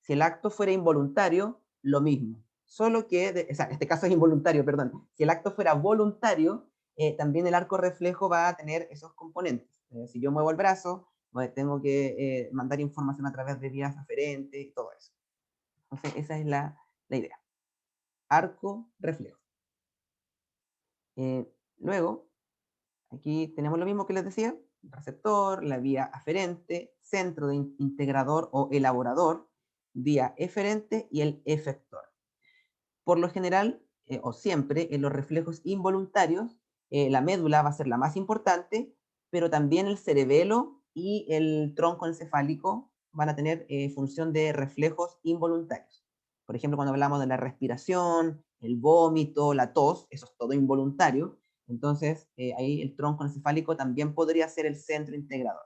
Si el acto fuera involuntario, lo mismo. Solo que, o sea, en este caso es involuntario, perdón. Si el acto fuera voluntario, también el arco reflejo va a tener esos componentes. Si yo muevo el brazo, pues tengo que mandar información a través de vías aferentes y todo eso. Entonces, esa es la idea. Arco reflejo. Luego, aquí tenemos lo mismo que les decía, receptor, la vía aferente, centro de integrador o elaborador, vía eferente y el efector. Por lo general, o siempre, en los reflejos involuntarios, la médula va a ser la más importante, pero también el cerebelo y el tronco encefálico van a tener función de reflejos involuntarios. Por ejemplo, cuando hablamos de la respiración, el vómito, la tos, eso es todo involuntario. Entonces, ahí el tronco encefálico también podría ser el centro integrador.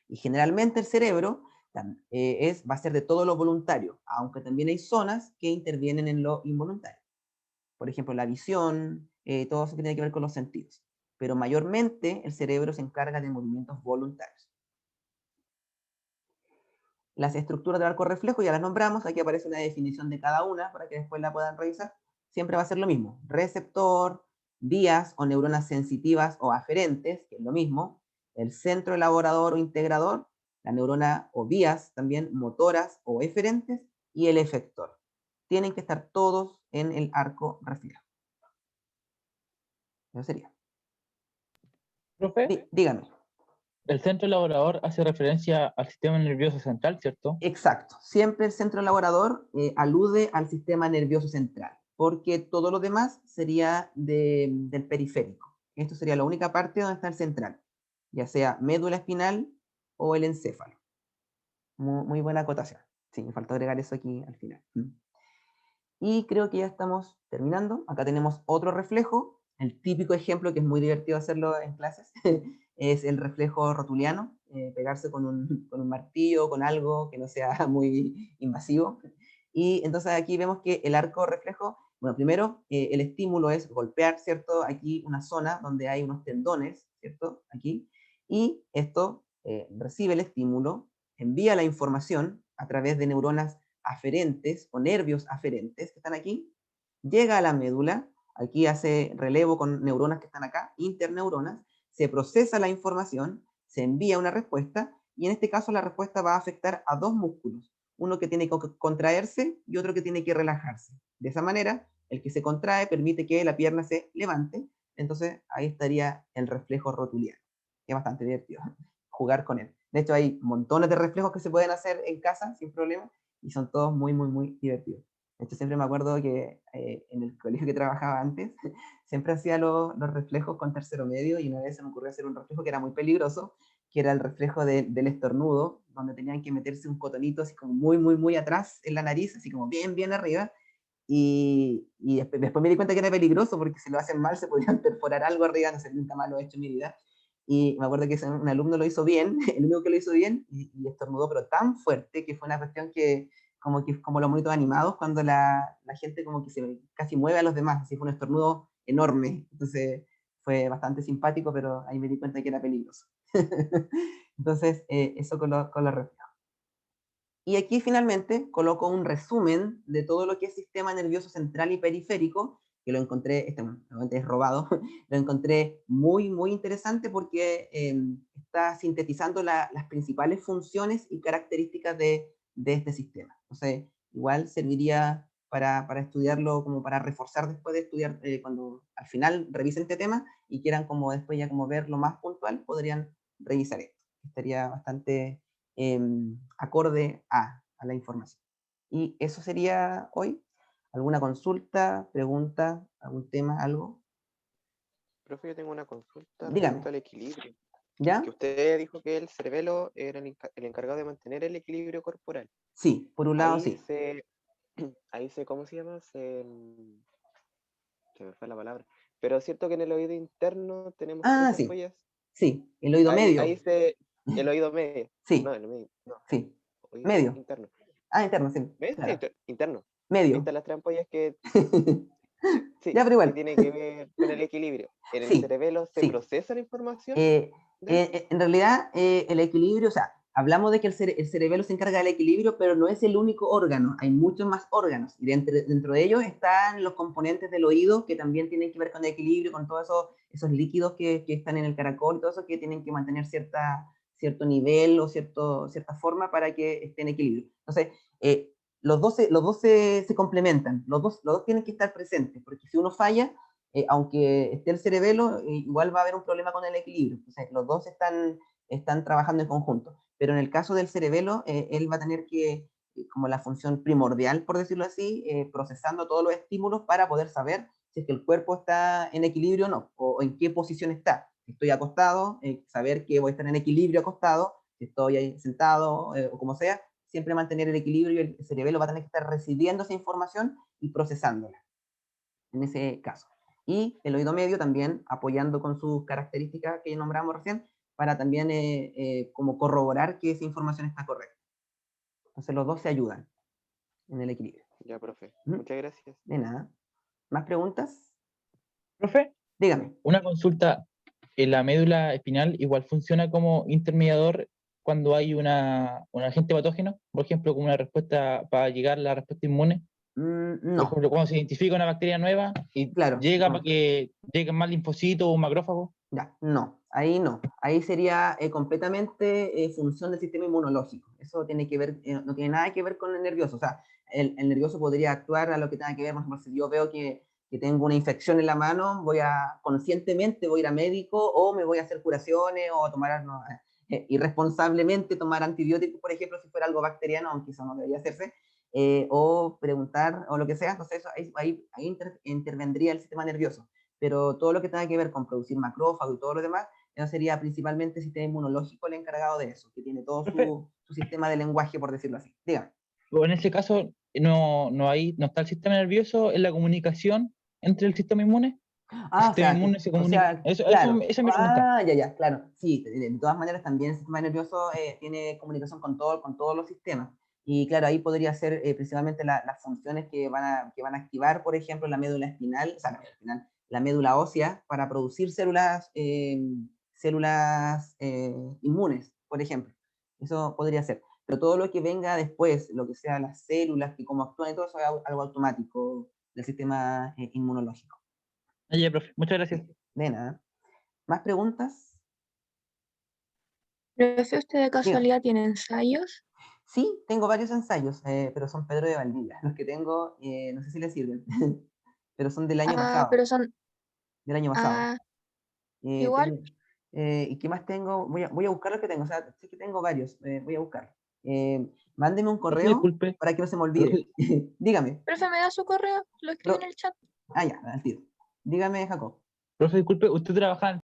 Y generalmente el cerebro va a ser de todo lo voluntario, aunque también hay zonas que intervienen en lo involuntario. Por ejemplo, la visión, todo eso que tiene que ver con los sentidos. Pero mayormente el cerebro se encarga de movimientos voluntarios. Las estructuras del arco reflejo ya las nombramos, aquí aparece una definición de cada una para que después la puedan revisar. Siempre va a ser lo mismo, receptor, vías o neuronas sensitivas o aferentes, que es lo mismo, el centro elaborador o integrador, la neurona o vías también motoras o eferentes, y el efector. Tienen que estar todos en el arco reflejo. Eso sería. Profe, Dígame. el centro elaborador hace referencia al sistema nervioso central, ¿cierto? Exacto. Siempre el centro elaborador alude al sistema nervioso central, porque todo lo demás sería del periférico. Esto sería la única parte donde está el central, ya sea médula espinal o el encéfalo. Muy buena acotación. Sí, me faltó agregar eso aquí al final. Y creo que ya estamos terminando. Acá tenemos otro reflejo. El típico ejemplo, que es muy divertido hacerlo en clases, es el reflejo rotuliano, pegarse con un martillo, con algo que no sea muy invasivo. Y entonces aquí vemos que el arco reflejo, bueno, primero el estímulo es golpear, ¿cierto? Aquí una zona donde hay unos tendones, ¿cierto? Aquí. Y esto recibe el estímulo, envía la información a través de neuronas aferentes o nervios aferentes que están aquí, llega a la médula, aquí hace relevo con neuronas que están acá, interneuronas, se procesa la información, se envía una respuesta, y en este caso la respuesta va a afectar a dos músculos, uno que tiene que contraerse y otro que tiene que relajarse. De esa manera, el que se contrae permite que la pierna se levante, entonces ahí estaría el reflejo rotuliano. Es bastante divertido jugar con él. De hecho, hay montones de reflejos que se pueden hacer en casa sin problema, y son todos muy divertidos. De hecho, siempre me acuerdo que en el colegio que trabajaba antes, siempre hacía los reflejos con tercero medio, y una vez se me ocurrió hacer un reflejo que era muy peligroso, que era el reflejo del estornudo, donde tenían que meterse un cotonito así como muy atrás en la nariz, así como bien arriba, y después me di cuenta que era peligroso, porque si lo hacen mal se podían perforar algo arriba, no sé, nunca más lo he hecho en mi vida. Y me acuerdo que un alumno lo hizo bien, el único que lo hizo bien, y estornudó, pero tan fuerte, que fue una cuestión que como los monitos animados, cuando la gente como que se casi mueve a los demás, así fue un estornudo enorme. Entonces fue bastante simpático, pero ahí me di cuenta que era peligroso. Entonces, eso con los reflejos. Y aquí finalmente coloco un resumen de todo lo que es sistema nervioso central y periférico, que lo encontré, obviamente es robado, lo encontré muy interesante, porque está sintetizando las principales funciones y características de este sistema. Entonces, igual serviría para estudiarlo, como para reforzar después de estudiar, cuando al final revisen este tema y quieran como después ya como verlo más puntual, podrían revisar esto. estaría bastante acorde a la información. Y eso sería hoy. ¿Alguna consulta, pregunta, algún tema, algo? Profe, yo tengo una consulta Dígame. respecto al equilibrio. ¿Ya? Que usted dijo que el cerebelo era el encargado de mantener el equilibrio corporal. Sí, por un lado Ahí sí. ahí ¿cómo se llama? Se me fue la palabra. Pero es cierto que en el oído interno tenemos tres Sí, ampollas. sí, el oído medio. El oído medio. Sí, No, el medio. No, sí, oído medio. interno. Interno, sí, ¿Medio? claro. Interno. Ahí Medio. están las tres ampollas que sí, Ya, pero que igual. tienen que ver con el equilibrio. ¿En el Sí, cerebelo se sí. procesa la información? En realidad, el equilibrio, o sea, hablamos de que el cerebelo se encarga del equilibrio, pero no es el único órgano, hay muchos más órganos, y dentro de ellos están los componentes del oído, que también tienen que ver con el equilibrio, con todos esos líquidos que están en el caracol, todo eso que tienen que mantener cierto nivel o cierta forma para que esté en equilibrio. Entonces, los dos se complementan, los dos tienen que estar presentes, porque si uno falla, aunque esté el cerebelo, igual va a haber un problema con el equilibrio. Entonces, los dos están trabajando en conjunto. Pero en el caso del cerebelo, él va a tener que, como la función primordial, por decirlo así, procesando todos los estímulos para poder saber si es que el cuerpo está en equilibrio o no, o en qué posición está. Si estoy acostado, saber que voy a estar en equilibrio acostado, si estoy ahí sentado o como sea, siempre mantener el equilibrio y el cerebelo va a tener que estar recibiendo esa información y procesándola, en ese caso. Y el oído medio también apoyando con sus características que nombramos recién, para también como corroborar que esa información está correcta. Entonces los dos se ayudan en el equilibrio. Ya, profe. ¿Mm? Muchas gracias. De nada. ¿Más preguntas? Profe, Dígame. una consulta. La médula espinal igual funciona como intermediador cuando hay un agente patógeno, por ejemplo, como una respuesta para llegar a la respuesta inmune. Por No, ejemplo, cuando se identifica una bacteria nueva y claro, llega para no. que lleguen más linfocitos o macrófagos. Ya, no, ahí no. Ahí sería completamente función del sistema inmunológico. Eso tiene que ver, no tiene nada que ver con el nervioso. O sea, el nervioso podría actuar a lo que tenga que ver, por ejemplo, si yo veo que tengo una infección en la mano, conscientemente voy a ir a médico o me voy a hacer curaciones o tomar, no, irresponsablemente tomar antibióticos, por ejemplo, si fuera algo bacteriano, aunque eso no debería hacerse, o preguntar o lo que sea. Entonces, ahí intervendría el sistema nervioso. Pero todo lo que tenga que ver con producir macrófagos y todo lo demás, eso sería principalmente el sistema inmunológico el encargado de eso, que tiene todo su sistema de lenguaje, por decirlo así. Dígame. O en ese caso, no está el sistema nervioso en la comunicación entre el sistema inmune. El O sistema sea, inmune se comunica. claro. Esa es mi pregunta. Ya, claro. Sí, de todas maneras también el sistema nervioso tiene comunicación con todos los sistemas. Y claro, ahí podría ser principalmente las funciones que van a activar, por ejemplo, la médula espinal, o sea, la médula ósea, para producir células inmunes, por ejemplo. Eso podría ser. Pero todo lo que venga después, lo que sea las células, que cómo actúan y todo eso, es algo automático del sistema inmunológico. Ya, profe. Muchas gracias. De nada. ¿Más preguntas? Profe, ¿usted de Diga. casualidad tiene ensayos? Sí, tengo varios ensayos, pero son Pedro de Valdivia. Los que tengo, no sé si les sirven, pero son del año pasado. Pero son... Del año pasado. igual. ¿Y qué más tengo? Voy a buscar los que tengo. O sea, sí que tengo varios. Voy a buscar. Mándeme un Profe, correo disculpe. para que no se me olvide. Dígame. Profe, ¿me da su correo? Lo escribí en el chat. Ya, al tiro. Dígame, Jacob. Profe, disculpe, ¿usted trabaja en